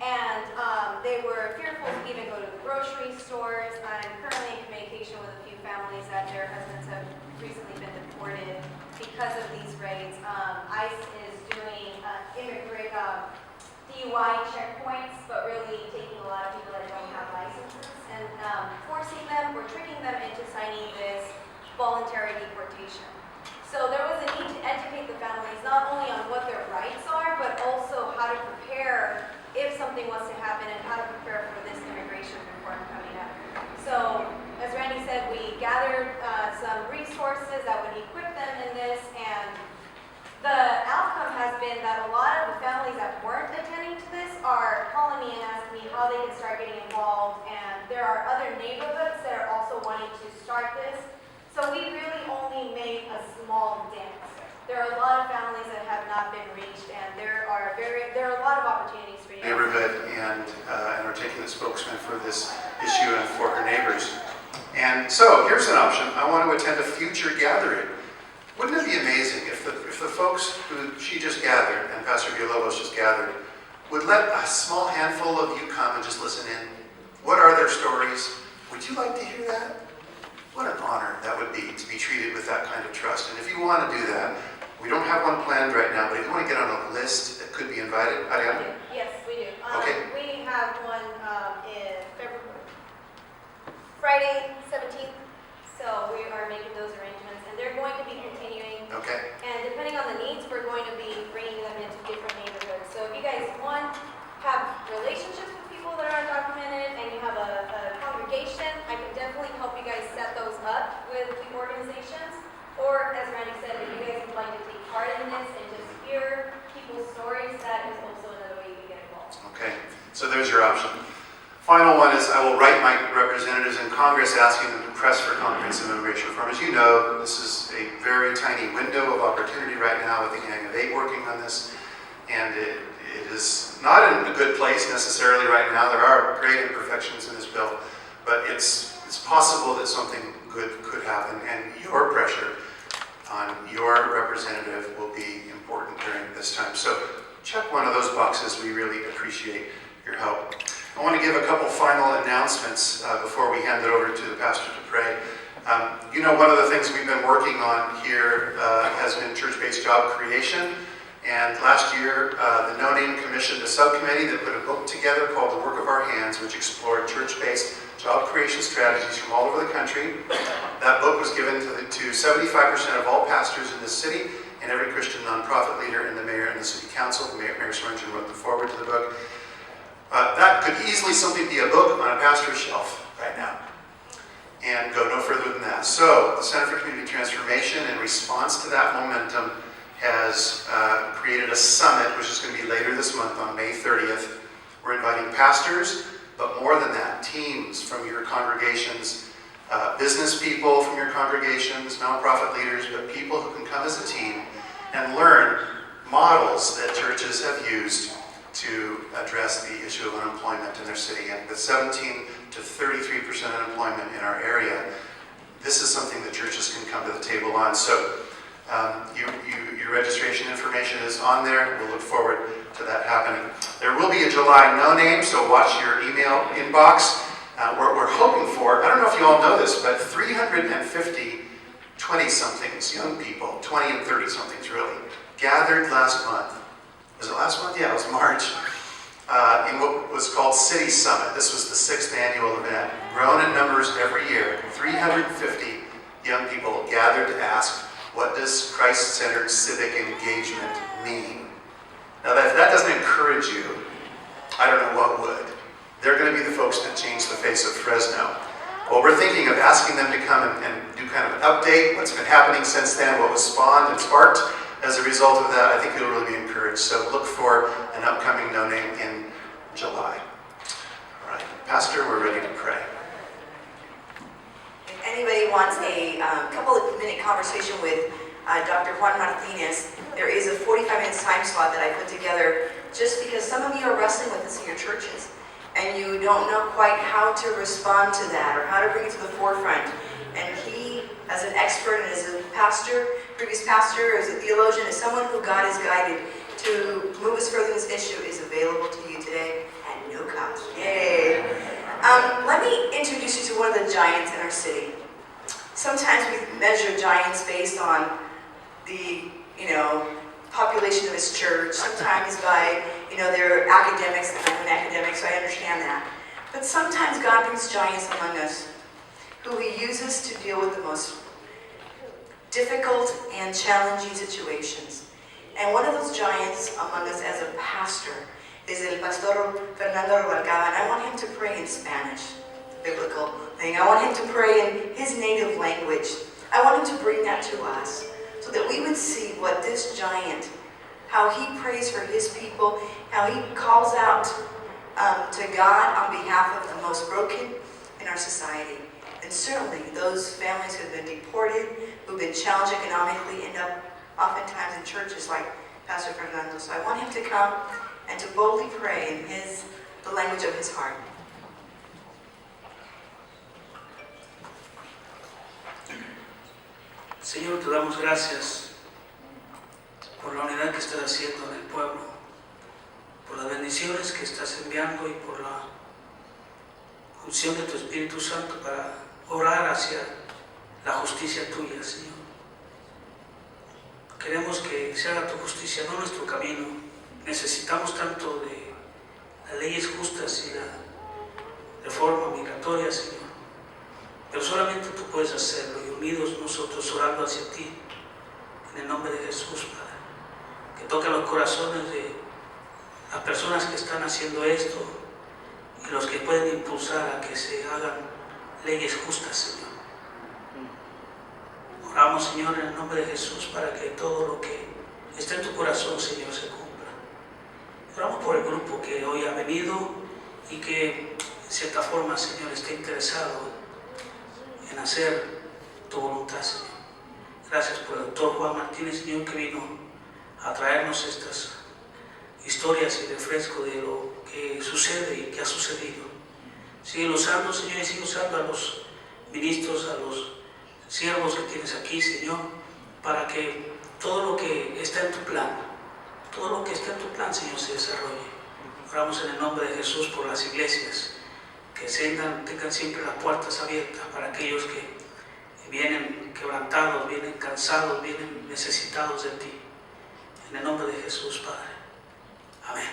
And they were fearful to even go to the grocery stores. I'm currently in communication with a few families that their husbands have recently been deported because of these raids. ICE is doing DUI checkpoints, but really taking a lot of people that don't have licenses and forcing them or tricking them into signing this voluntary deportation. So there was a need to educate the families not only on what their rights are, but also how to prepare if something was to happen and how to prepare for this immigration reform coming up. So as Randy said, we gathered some resources that would equip them in this, and the outcome has been that a lot of the families that weren't attending to this are calling me and asking me how they can start getting involved, and there are other neighborhoods that are also wanting to start this. So we really only made a small dent. There are a lot of families that have not been reached, and there are a lot of opportunities for you. Neighborhood and articulate spokesman for this issue and for her neighbors. And so here's an option. I want to attend a future gathering. Wouldn't it be amazing if the folks who she just gathered and Pastor Villalobos just gathered would let a small handful of you come and just listen in? What are their stories? Would you like to hear that? What an honor that would be to be treated with that kind of trust. And if you want to do that, we don't have one planned right now, but if you want to get on a list that could be invited, Ariana? Yes, we do. Okay. We have one in Friday 17th, so we are making those arrangements, and they're going to be continuing. Okay. And depending on the needs, we're going to be bringing them into different neighborhoods. So if you guys, one, have relationships with people that are undocumented, and you have a congregation, I can definitely help you guys set those up with the organizations. Or, as Randy said, if you guys would like to take part in this and just hear people's stories, that is also another way you can get involved. Okay, so there's your option. Final one is I will write my representatives in Congress asking them to press for comprehensive immigration reform. As you know, this is a very tiny window of opportunity right now with the Gang of Eight working on this, and it is not in a good place necessarily right now. There are great imperfections in this bill, but it's possible that something good could happen, and your pressure on your representative will be important during this time. So check one of those boxes. We really appreciate your help. I want to give a couple final announcements before we hand it over to the pastor to pray. You know, one of the things we've been working on here has been church-based job creation. And last year, the No Name commissioned a subcommittee that put a book together called The Work of Our Hands, which explored church-based job creation strategies from all over the country. That book was given to 75% of all pastors in the city and every Christian nonprofit leader and the mayor and the city council. Mayor Swearingen wrote the foreword to the book. That could easily simply be a book on a pastor's shelf right now and go no further than that. So the Center for Community Transformation, in response to that momentum, has created a summit, which is going to be later this month on May 30th. We're inviting pastors, but more than that, teams from your congregations, business people from your congregations, nonprofit leaders, but people who can come as a team and learn models that churches have used to address the issue of unemployment in their city. And with 17 to 33% unemployment in our area, this is something that churches can come to the table on. So your registration information is on there. We'll look forward to that happening. There will be a July No Name, so watch your email inbox. We're hoping for, I don't know if you all know this, but 350 20-somethings, young people, 20 and 30-somethings really, gathered last month. Was it last month? Yeah, it was March. In what was called City Summit. This was the 6th annual event. Grown in numbers every year. 350 young people gathered to ask, what does Christ-centered civic engagement mean? Now, if that doesn't encourage you, I don't know what would. They're going to be the folks that change the face of Fresno. Well, we're thinking of asking them to come and do kind of an update, what's been happening since then, what was spawned and sparked as a result of that. I think you'll really be encouraged. So look for an upcoming no-name in July. All right, Pastor, we're ready to pray. If anybody wants a couple of minute conversation with Dr. Juan Martinez, there is a 45-minute time slot that I put together just because some of you are wrestling with this in your churches and you don't know quite how to respond to that or how to bring it to the forefront. And he, as an expert and as a pastor, previous pastor, as a theologian, as someone who God has guided to move us further in this issue, is available to you today at no cost. Yay! Let me introduce you to one of the giants in our city. Sometimes we measure giants based on the, population of his church, sometimes by, their academics, and I'm an academic, so I understand that. But sometimes God brings giants among us who he uses to deal with the most difficult and challenging situations. And one of those giants among us as a pastor is El Pastor Fernando Rubalcaba, and I want him to pray in Spanish, the biblical thing. I want him to pray in his native language. I want him to bring that to us so that we would see what this giant, how he prays for his people, how he calls out to God on behalf of the most broken in our society. And certainly those families who have been deported, who've been challenged economically, end up oftentimes in churches like Pastor Fernando. So I want him to come and to boldly pray in the language of his heart. Señor, te damos gracias por la unidad que estás haciendo en el pueblo, por las bendiciones que estás enviando y por la unción de tu Espíritu Santo para orar hacia la justicia tuya, Señor. Queremos que se haga tu justicia, no nuestro camino. Necesitamos tanto de las leyes justas y la reforma migratoria, Señor. Pero solamente tú puedes hacerlo, y unidos nosotros orando hacia ti, en el nombre de Jesús, Padre. Que toque los corazones de las personas que están haciendo esto y los que pueden impulsar a que se hagan leyes justas, Señor. Oramos, Señor, en el nombre de Jesús para que todo lo que está en tu corazón, Señor, se cumpla. Oramos por el grupo que hoy ha venido y que, en cierta forma, Señor, está interesado en hacer tu voluntad, Señor. Gracias por el doctor Juan Martinez, Señor, que vino a traernos estas historias y refresco de lo que sucede y que ha sucedido. Sigue usando, Señor, y sigue usando a los ministros, a los siervos que tienes aquí, Señor, para que todo lo que está en tu plan, Señor, se desarrolle. Oramos en el nombre de Jesús por las iglesias, que tengan siempre las puertas abiertas para aquellos que vienen quebrantados, vienen cansados, vienen necesitados de ti. En el nombre de Jesús, Padre. Amén.